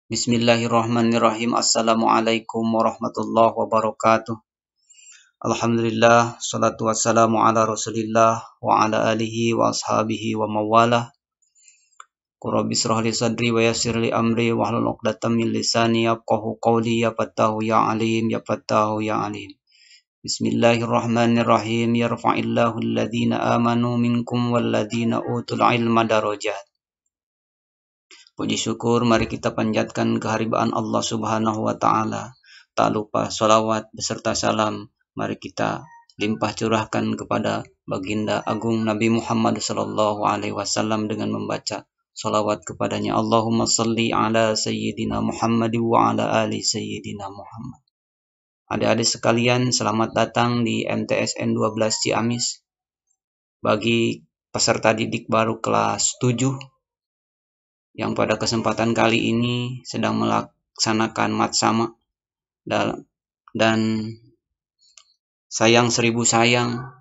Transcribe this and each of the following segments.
Bismillahirrahmanirrahim. Assalamualaikum warahmatullahi wabarakatuh. Alhamdulillah, salatu wassalamu ala rasulillah wa ala alihi wa ashabihi wa mawalah. Rabbi israh li sadri wa yassir li amri wahlul 'uqdatam min lisani yafqahu qawli. Ya Fattahu ya Alim, ya Fattahu ya Alim. Bismillahirrahmanirrahim. Yarfa'illahu alladhina amanu minkum walladhina utul ilma darajat. Puji syukur mari kita panjatkan kehadiran Allah Subhanahu wa taala. Tak lupa salawat beserta salam mari kita limpah curahkan kepada baginda agung Nabi Muhammad sallallahu alaihi wasallam dengan membaca salawat kepadanya. Allahumma salli ala sayyidina Muhammad wa ala ali sayyidina Muhammad. Adik-adik sekalian, selamat datang di MTSN 12 Ciamis. Bagi peserta didik baru kelas 7 yang pada kesempatan kali ini sedang melaksanakan matsama dan sayang seribu sayang,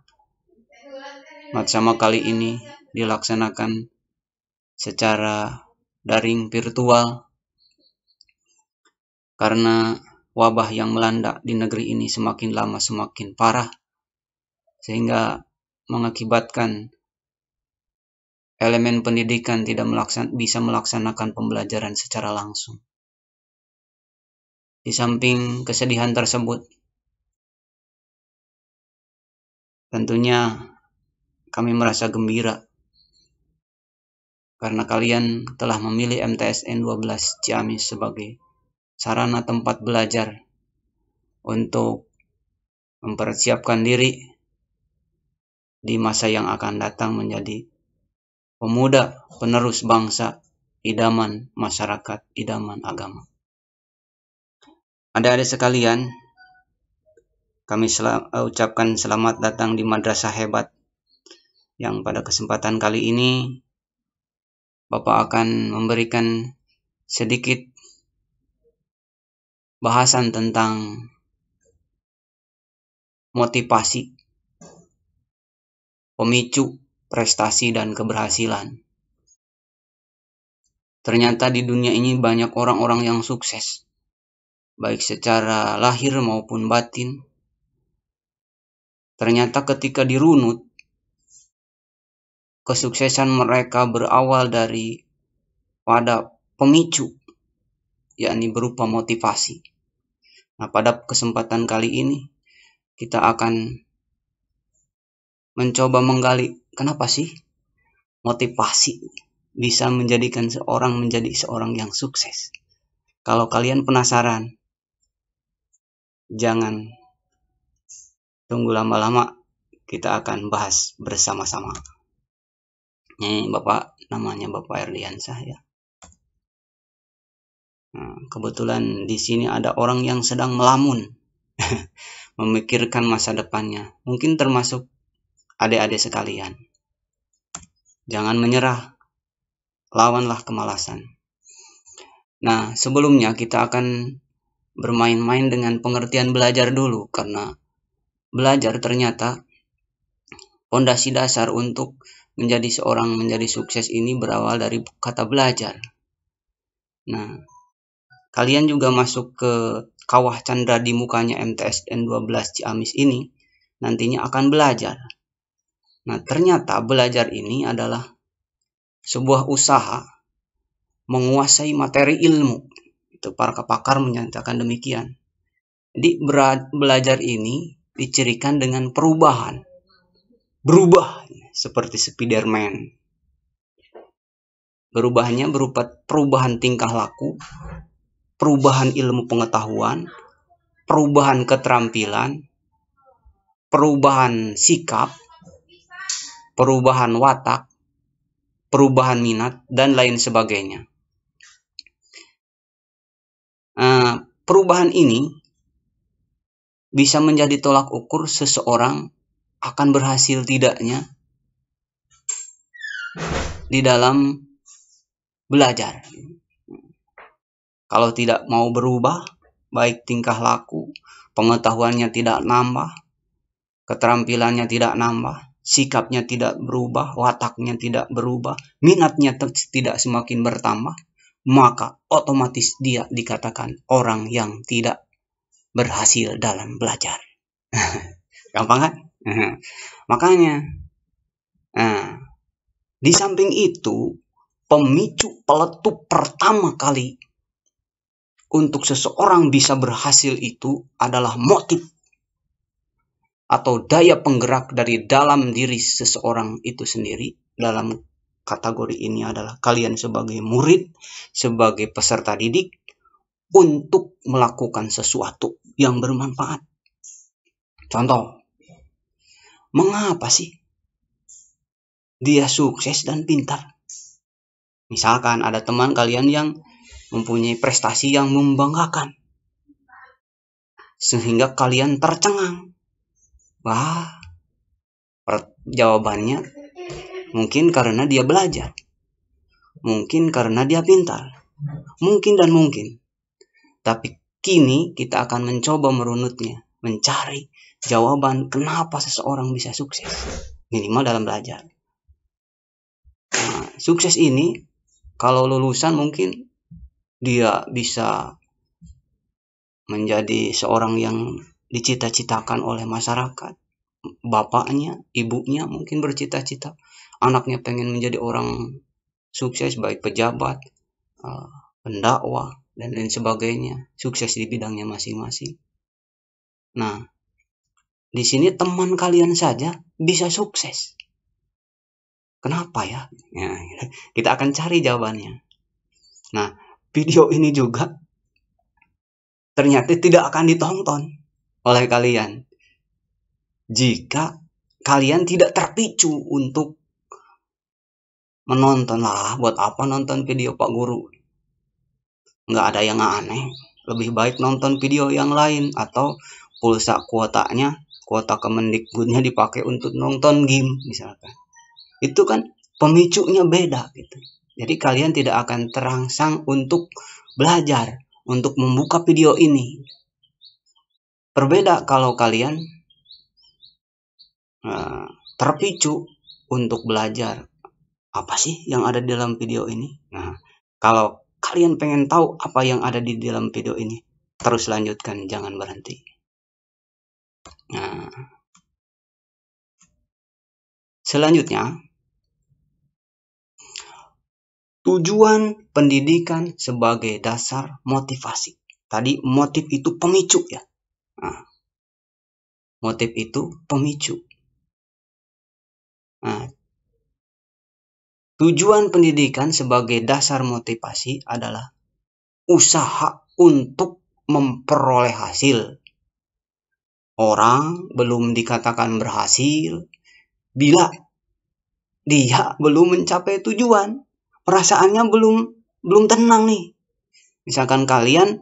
matsama kali ini dilaksanakan secara daring virtual karena wabah yang melanda di negeri ini semakin lama semakin parah, sehingga mengakibatkan elemen pendidikan tidak bisa melaksanakan pembelajaran secara langsung. Di samping kesedihan tersebut, tentunya kami merasa gembira karena kalian telah memilih MTSN 12 Ciamis sebagai sarana tempat belajar untuk mempersiapkan diri di masa yang akan datang menjadi pemuda penerus bangsa, idaman masyarakat, idaman agama. Adik-adik sekalian, kami ucapkan selamat datang di Madrasah Hebat, yang pada kesempatan kali ini Bapak akan memberikan sedikit bahasan tentang motivasi, pemicu prestasi dan keberhasilan. Ternyata di dunia ini banyak orang-orang yang sukses, baik secara lahir maupun batin. Ternyata ketika dirunut, kesuksesan mereka berawal dari pada pemicu, yakni berupa motivasi. Nah, pada kesempatan kali ini kita akan mencoba menggali kenapa sih motivasi bisa menjadikan seorang menjadi seorang yang sukses. Kalau kalian penasaran, jangan tunggu lama-lama, kita akan bahas bersama-sama. Ini Bapak, namanya Bapak Erliansah ya. Nah, kebetulan di sini ada orang yang sedang melamun, memikirkan masa depannya. Mungkin termasuk adik-adik sekalian. Jangan menyerah, lawanlah kemalasan. Nah, sebelumnya kita akan bermain-main dengan pengertian belajar dulu, karena belajar ternyata fondasi dasar untuk menjadi seorang menjadi sukses ini berawal dari kata belajar. Nah, kalian juga masuk ke kawah candra di mukanya MTSN 12 Ciamis ini nantinya akan belajar. Nah, ternyata belajar ini adalah sebuah usaha menguasai materi ilmu. Itu para pakar menyatakan demikian. Jadi belajar ini dicirikan dengan perubahan. Berubah seperti Spiderman. Berubahnya berupa perubahan tingkah laku, perubahan ilmu pengetahuan, perubahan keterampilan, perubahan sikap, perubahan watak, perubahan minat, dan lain sebagainya. Perubahan ini bisa menjadi tolak ukur seseorang akan berhasil tidaknya di dalam belajar. Kalau tidak mau berubah, baik tingkah laku, pengetahuannya tidak nambah, keterampilannya tidak nambah, sikapnya tidak berubah, wataknya tidak berubah, minatnya tidak semakin bertambah, maka otomatis dia dikatakan orang yang tidak berhasil dalam belajar. Gampang kan? Makanya, di samping itu, pemicu peletup pertama kali untuk seseorang bisa berhasil itu adalah motif atau daya penggerak dari dalam diri seseorang itu sendiri. Dalam kategori ini adalah kalian sebagai murid, sebagai peserta didik, untuk melakukan sesuatu yang bermanfaat. Contoh, mengapa sih dia sukses dan pintar? Misalkan ada teman kalian yang mempunyai prestasi yang membanggakan, sehingga kalian tercengang. Wah, jawabannya mungkin karena dia belajar, mungkin karena dia pintar, mungkin dan mungkin. Tapi kini kita akan mencoba merunutnya, mencari jawaban kenapa seseorang bisa sukses, minimal dalam belajar. Nah, sukses ini kalau lulusan mungkin dia bisa menjadi seorang yang dicita-citakan oleh masyarakat. Bapaknya, ibunya mungkin bercita-cita anaknya pengen menjadi orang sukses, baik pejabat, pendakwah, dan lain sebagainya, sukses di bidangnya masing-masing. Nah, di sini teman kalian saja bisa sukses. Kenapa ya? Nah, kita akan cari jawabannya. Nah, video ini juga ternyata tidak akan ditonton oleh kalian jika kalian tidak terpicu untuk menonton. Lah, buat apa nonton video Pak Guru? Nggak ada yang aneh. Lebih baik nonton video yang lain, atau pulsa kuota Kemendikbudnya dipakai untuk nonton game misalkan. Itu kan pemicunya beda gitu. Jadi kalian tidak akan terangsang untuk belajar, untuk membuka video ini. Berbeda kalau kalian terpicu untuk belajar. Apa sih yang ada di dalam video ini? Nah, kalau kalian pengen tahu apa yang ada di dalam video ini, terus lanjutkan, jangan berhenti. Nah, selanjutnya, tujuan pendidikan sebagai dasar motivasi. Tadi motif itu pemicu ya. Nah, motif itu pemicu. Nah, tujuan pendidikan sebagai dasar motivasi adalah usaha untuk memperoleh hasil. Orang belum dikatakan berhasil bila dia belum mencapai tujuan. Perasaannya belum tenang nih. Misalkan kalian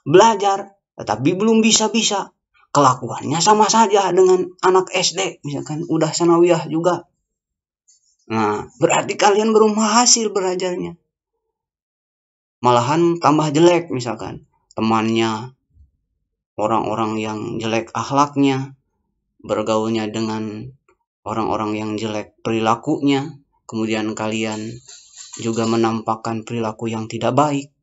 belajar tetapi belum bisa-bisa, kelakuannya sama saja dengan anak SD, misalkan udah sanawiyah juga. Nah, berarti kalian belum hasil belajarnya. Malahan tambah jelek, misalkan temannya orang-orang yang jelek akhlaknya, bergaulnya dengan orang-orang yang jelek perilakunya, kemudian kalian juga menampakkan perilaku yang tidak baik.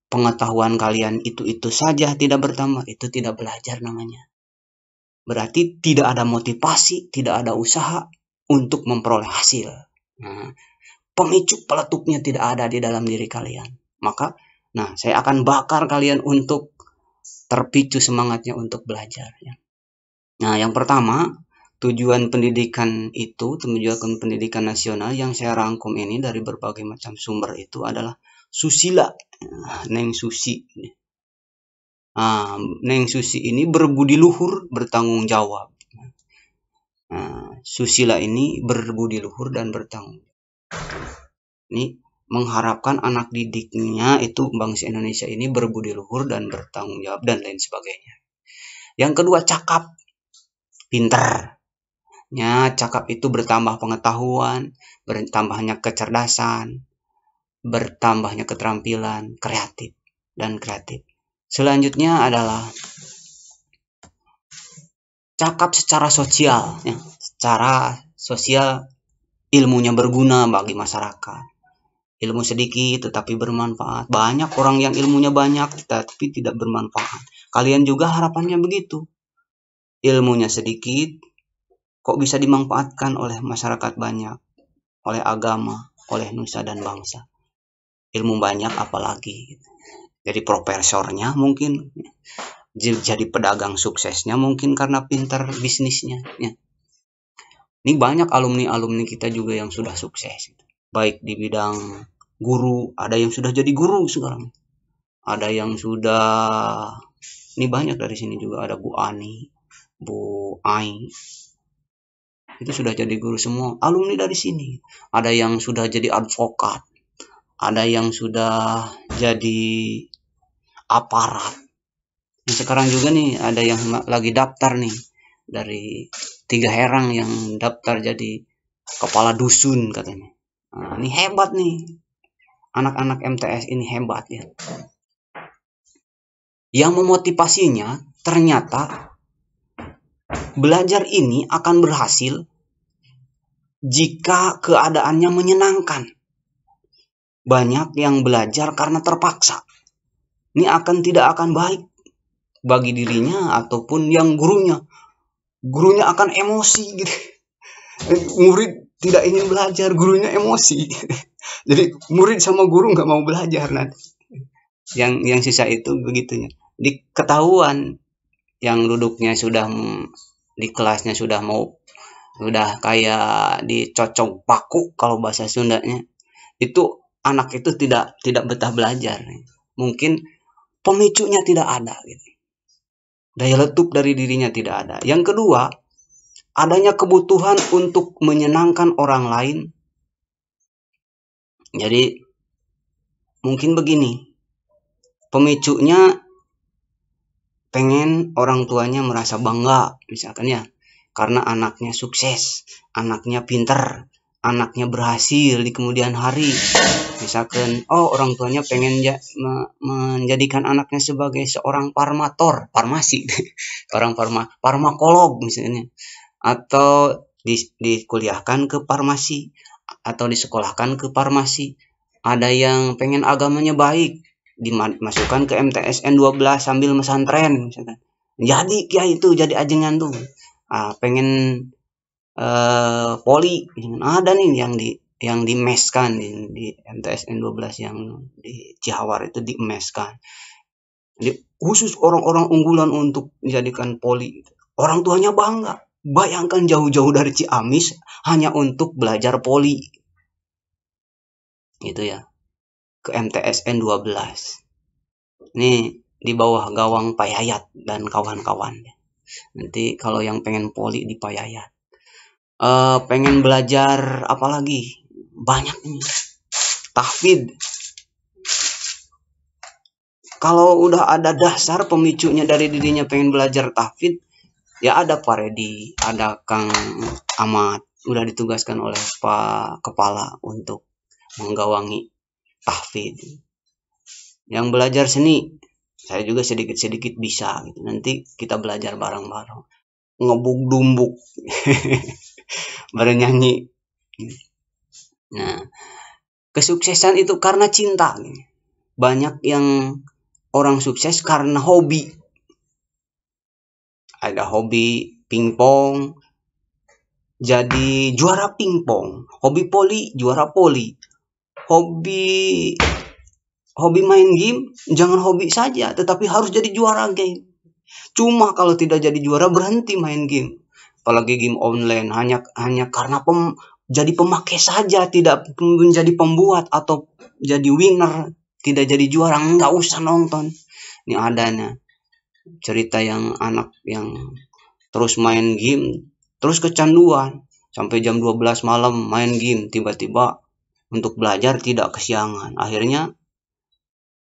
Pengetahuan kalian itu saja tidak bertambah, itu tidak belajar namanya. Berarti tidak ada motivasi, tidak ada usaha untuk memperoleh hasil. Nah, pemicu peletupnya tidak ada di dalam diri kalian. Maka, saya akan bakar kalian untuk terpicu semangatnya untuk belajar. Nah, yang pertama, tujuan pendidikan nasional yang saya rangkum ini dari berbagai macam sumber itu adalah susila. Neng Susi. Neng Susi ini berbudi luhur, bertanggung jawab. Susila ini berbudi luhur dan bertanggung jawab. Ini mengharapkan anak didiknya itu bangsa Indonesia ini berbudi luhur dan bertanggung jawab dan lain sebagainya. Yang kedua, cakap, pintar. Cakap itu bertambah pengetahuan, bertambahnya kecerdasan, bertambahnya keterampilan, kreatif. Selanjutnya adalah cakap secara sosial. Secara sosial ilmunya berguna bagi masyarakat. ilmu sedikit tetapi bermanfaat. Banyak orang yang ilmunya banyak tetapi tidak bermanfaat. Kalian juga harapannya begitu. Ilmunya sedikit kok bisa dimanfaatkan oleh masyarakat banyak, oleh agama, oleh nusa dan bangsa. Ilmu banyak apalagi. Jadi profesornya mungkin, jadi pedagang suksesnya mungkin karena pintar bisnisnya. Ya. Ini banyak alumni-alumni kita juga yang sudah sukses. Baik di bidang guru, ada yang sudah jadi guru sekarang. Ada yang sudah, ini banyak dari sini juga, ada Bu Ani, Bu Ai. Itu sudah jadi guru semua, alumni dari sini. Ada yang sudah jadi advokat. Ada yang sudah jadi aparat. Nah, sekarang juga nih ada yang lagi daftar nih dari 3 Herang yang daftar jadi kepala dusun katanya. Nah, ini hebat nih. Anak-anak MTS ini hebat ya. Yang memotivasinya ternyata belajar ini akan berhasil jika keadaannya menyenangkan. Banyak yang belajar karena terpaksa. Ini tidak akan baik bagi dirinya ataupun yang gurunya. Gurunya akan emosi gitu. Murid tidak ingin belajar, gurunya emosi. Jadi murid sama guru nggak mau belajar nanti. Yang sisa itu begitunya. Diketahuan yang duduknya sudah di kelasnya sudah kayak dicocok paku kalau bahasa Sundanya. Itu anak itu tidak betah belajar. Mungkin pemicunya tidak ada gitu. Daya letup dari dirinya tidak ada. Yang kedua, adanya kebutuhan untuk menyenangkan orang lain. Jadi mungkin begini, pemicunya pengen orang tuanya merasa bangga, misalkan ya, karena anaknya sukses, anaknya pinter, anaknya berhasil di kemudian hari. Misalkan, orang tuanya pengen menjadikan anaknya sebagai seorang farmasi, farmakolog misalnya, atau dikuliahkan ke farmasi, atau disekolahkan ke farmasi. Ada yang pengen agamanya baik, dimasukkan ke MTSN 12 sambil mesantren misalkan. Jadi kiai itu jadi ajengan tuh. Pengen poli, ada nih yang dimeskan di MTSN 12 yang di Cihawar itu dimeskan. Jadi khusus orang-orang unggulan untuk dijadikan poli. Orang tuanya bangga. Bayangkan jauh-jauh dari Ciamis hanya untuk belajar poli. Gitu ya. Ke MTSN 12. Ini di bawah gawang Pak Yayat dan kawan-kawan. Nanti kalau yang pengen poli di Pak Yayat. Pengen belajar apa lagi? Banyak ini. Tahfidz. Kalau udah ada dasar pemicunya dari dirinya pengen belajar tahfidz, ya ada Pak Redi, ada Kang Ahmad, udah ditugaskan oleh Pak Kepala untuk menggawangi tahfidz. Yang belajar seni, saya juga sedikit-sedikit bisa gitu. Nanti kita belajar bareng-bareng. Ngebuk-dumbuk. Bernyanyi. Nah, kesuksesan itu karena cinta. Banyak yang orang sukses karena hobi. Ada hobi pingpong, jadi juara pingpong. Hobi poli, juara poli. Hobi main game, jangan hobi saja, tetapi harus jadi juara game. Cuma kalau tidak jadi juara, berhenti main game. Apalagi game online, hanya karena jadi pemakai saja, tidak menjadi pembuat atau jadi winner, tidak jadi juara, nggak usah nonton. Ini adanya cerita yang anak yang terus main game, terus kecanduan, sampai jam 12 malam main game, tiba-tiba untuk belajar tidak kesiangan. Akhirnya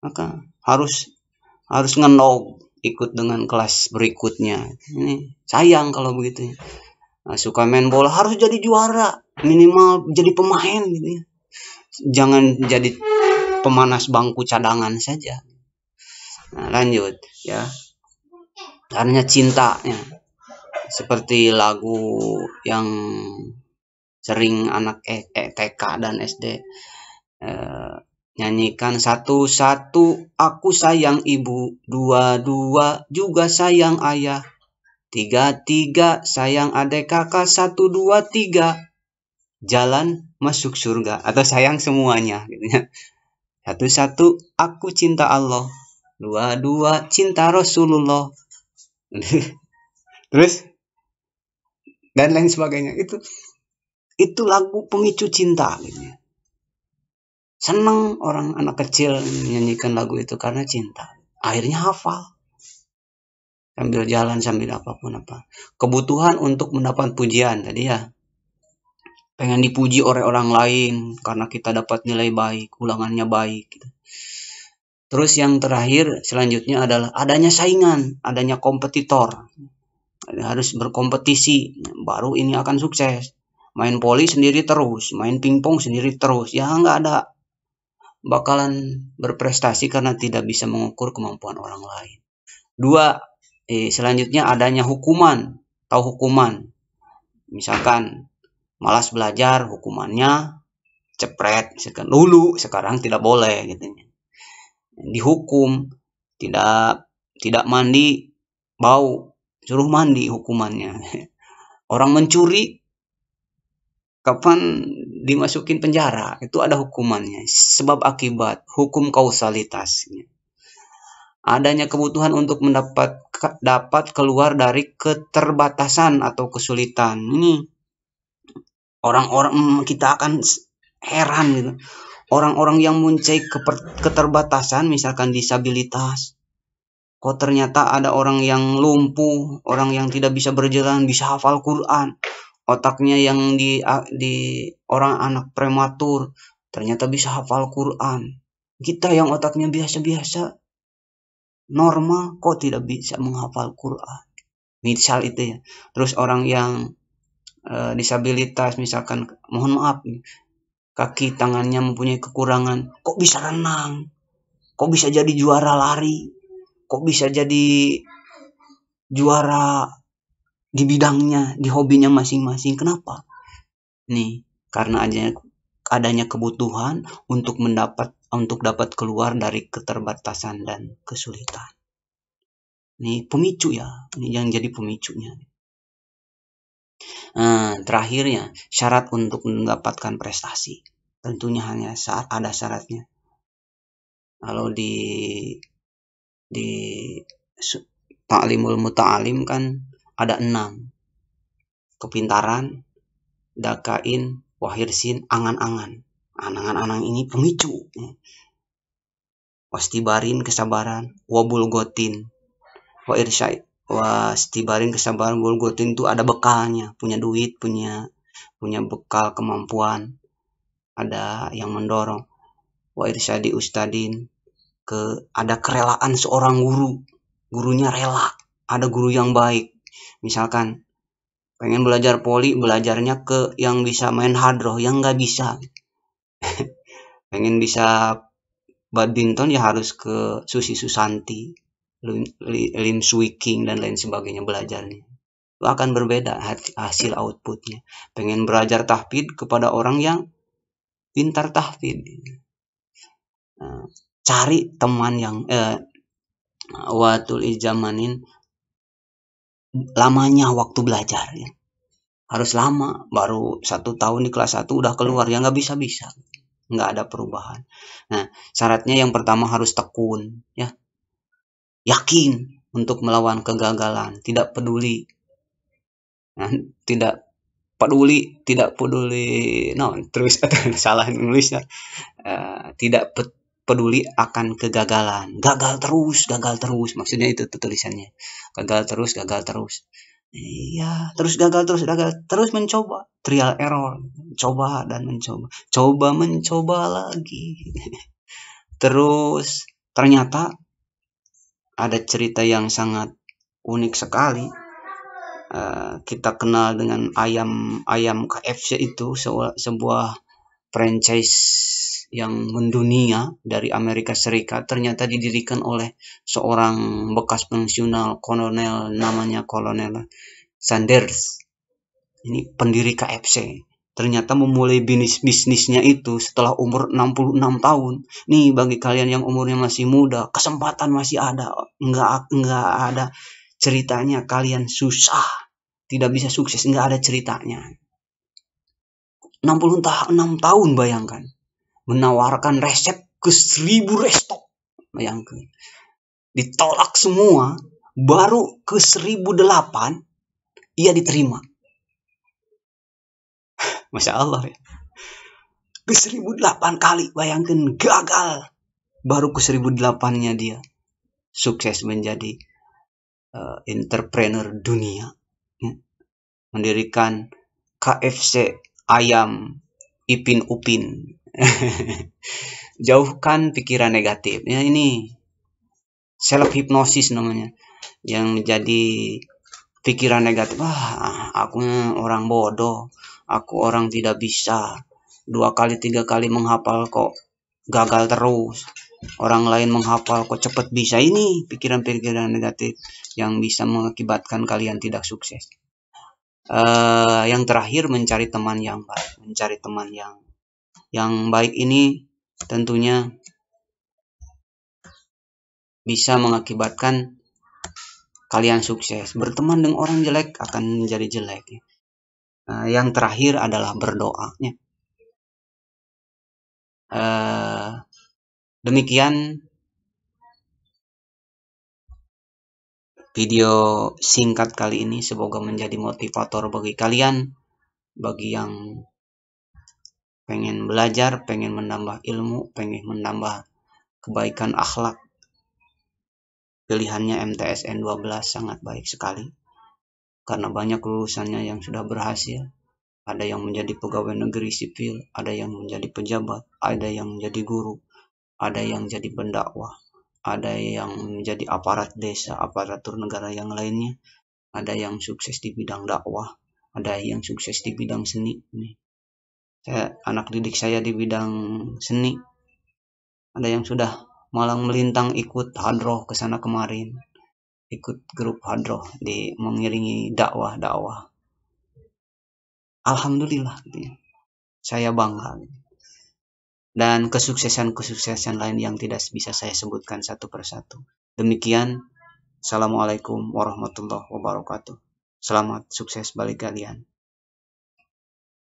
maka harus ngenog ikut dengan kelas berikutnya. Ini sayang kalau begitu. Suka main bola harus jadi juara, minimal jadi pemain gitu ya. Jangan jadi pemanas bangku cadangan saja. Nah, lanjut ya. Karena cintanya. Seperti lagu yang sering anak TK dan SD. Nyanyikan, 1 aku sayang ibu, 2 juga sayang ayah, 3 sayang adik kakak, 1 2 3 jalan masuk surga, atau sayang semuanya gitu ya. 1 aku cinta Allah, 2 cinta Rasulullah. Terus dan lain sebagainya. Itu lagu pemicu cinta gitu ya. Senang orang anak kecil menyanyikan lagu itu karena cinta. Akhirnya hafal. Sambil jalan, sambil apapun apa. Kebutuhan untuk mendapat pujian tadi ya. Pengen dipuji oleh orang lain karena kita dapat nilai baik, ulangannya baik gitu. Terus yang terakhir selanjutnya adalah adanya saingan, adanya kompetitor. Harus berkompetisi, baru ini akan sukses. Main poli sendiri terus, main pingpong sendiri terus, ya nggak ada bakalan berprestasi karena tidak bisa mengukur kemampuan orang lain. 2, selanjutnya adanya hukuman. Tahu hukuman? Misalkan malas belajar, hukumannya cepret, misalkan lulu, sekarang tidak boleh gitu. Dihukum, tidak mandi, bau, suruh mandi hukumannya. Orang mencuri, kapan dimasukin penjara, itu ada hukumannya, sebab akibat, hukum kausalitas. Adanya kebutuhan untuk dapat keluar dari keterbatasan atau kesulitan. Ini orang-orang kita akan heran gitu. Orang-orang yang mempunyai keterbatasan, misalkan disabilitas, kok ternyata ada orang yang lumpuh, orang yang tidak bisa berjalan bisa hafal Quran. Otaknya yang di orang anak prematur ternyata bisa hafal Quran. Kita yang otaknya biasa-biasa normal kok tidak bisa menghafal Quran. Misal itu ya. Terus orang yang disabilitas, misalkan mohon maaf, kaki tangannya mempunyai kekurangan, kok bisa renang, kok bisa jadi juara lari, kok bisa jadi juara di bidangnya, di hobinya masing-masing. Kenapa? Nih, karena adanya kebutuhan untuk dapat keluar dari keterbatasan dan kesulitan. Ini pemicu ya, ini yang jadi pemicunya. Terakhirnya, syarat untuk mendapatkan prestasi. Tentunya hanya saat ada syaratnya. Kalau di Ta'limul Muta'alim kan ada 6. Kepintaran, dakain, wahirsin, angan-angan. Angan-angan ini pemicu. Wastibarin kesabaran, wabulgotin, wastibarin kesabaran, wabulgotin itu ada bekalnya, punya duit, punya bekal kemampuan, ada yang mendorong. Wa irsyadi ustadin, ada kerelaan seorang guru, gurunya rela, ada guru yang baik. Misalkan pengen belajar poli, belajarnya ke yang bisa main hadroh, yang nggak bisa. Pengen bisa badminton ya harus ke Susi Susanti, Lim Swee King dan lain sebagainya belajarnya. Itu akan berbeda hasil outputnya. Pengen belajar tahfidz kepada orang yang pintar tahfidz. Cari teman yang watul ijamanin, lamanya waktu belajar ya. Harus lama, baru 1 tahun di kelas 1 udah keluar, ya nggak bisa, nggak ada perubahan. Nah, syaratnya yang pertama harus tekun ya, yakin untuk melawan kegagalan, tidak peduli, terus salah nulisnya, tidak peduli akan kegagalan, gagal terus, maksudnya itu tulisannya, gagal terus. Iya, terus gagal terus mencoba, trial error, coba dan mencoba lagi. Terus ternyata ada cerita yang sangat unik sekali. Kita kenal dengan ayam KFC itu, sebuah franchise yang mendunia dari Amerika Serikat, ternyata didirikan oleh seorang bekas pensiunan kolonel, namanya Kolonel Sanders. Ini pendiri KFC. ternyata memulai bisnisnya itu setelah umur 66 tahun. Nih, bagi kalian yang umurnya masih muda, kesempatan masih ada. Enggak ada ceritanya kalian susah, tidak bisa sukses, enggak ada ceritanya. 66 tahun, bayangkan. Menawarkan resep ke 1000 resto. Bayangkan. Ditolak semua, baru ke 1008 ia diterima. Masya Allah ya. Ke 1008 kali, bayangkan, gagal. Baru ke 1008-nya dia sukses menjadi entrepreneur dunia. Mendirikan KFC ayam Ipin Upin. Jauhkan pikiran negatif. Ya, ini self hipnosis namanya. Yang menjadi pikiran negatif. Aku orang bodoh. Aku orang tidak bisa. 2 kali 3 kali menghafal kok gagal terus. Orang lain menghafal kok cepat bisa. Ini pikiran-pikiran negatif yang bisa mengakibatkan kalian tidak sukses. Yang terakhir, mencari teman yang baik. Mencari teman yang baik ini tentunya bisa mengakibatkan kalian sukses. Berteman dengan orang jelek akan menjadi jelek. Yang terakhir adalah berdoa. Demikian video singkat kali ini, semoga menjadi motivator bagi kalian, bagi yang pengen belajar, pengen menambah ilmu, pengen menambah kebaikan akhlak. Pilihannya MTSN 12 sangat baik sekali, karena banyak lulusannya yang sudah berhasil. Ada yang menjadi pegawai negeri sipil, ada yang menjadi pejabat, ada yang menjadi guru, ada yang jadi pendakwah, ada yang menjadi aparat desa, aparatur negara yang lainnya, ada yang sukses di bidang dakwah, ada yang sukses di bidang seni. Anak didik saya di bidang seni, ada yang sudah malang melintang ikut hadroh ke sana kemarin, ikut grup hadroh di mengiringi dakwah. Alhamdulillah, saya bangga. Dan kesuksesan lain yang tidak bisa saya sebutkan satu persatu. Demikian, Assalamualaikum warahmatullahi wabarakatuh. Selamat sukses bagi kalian.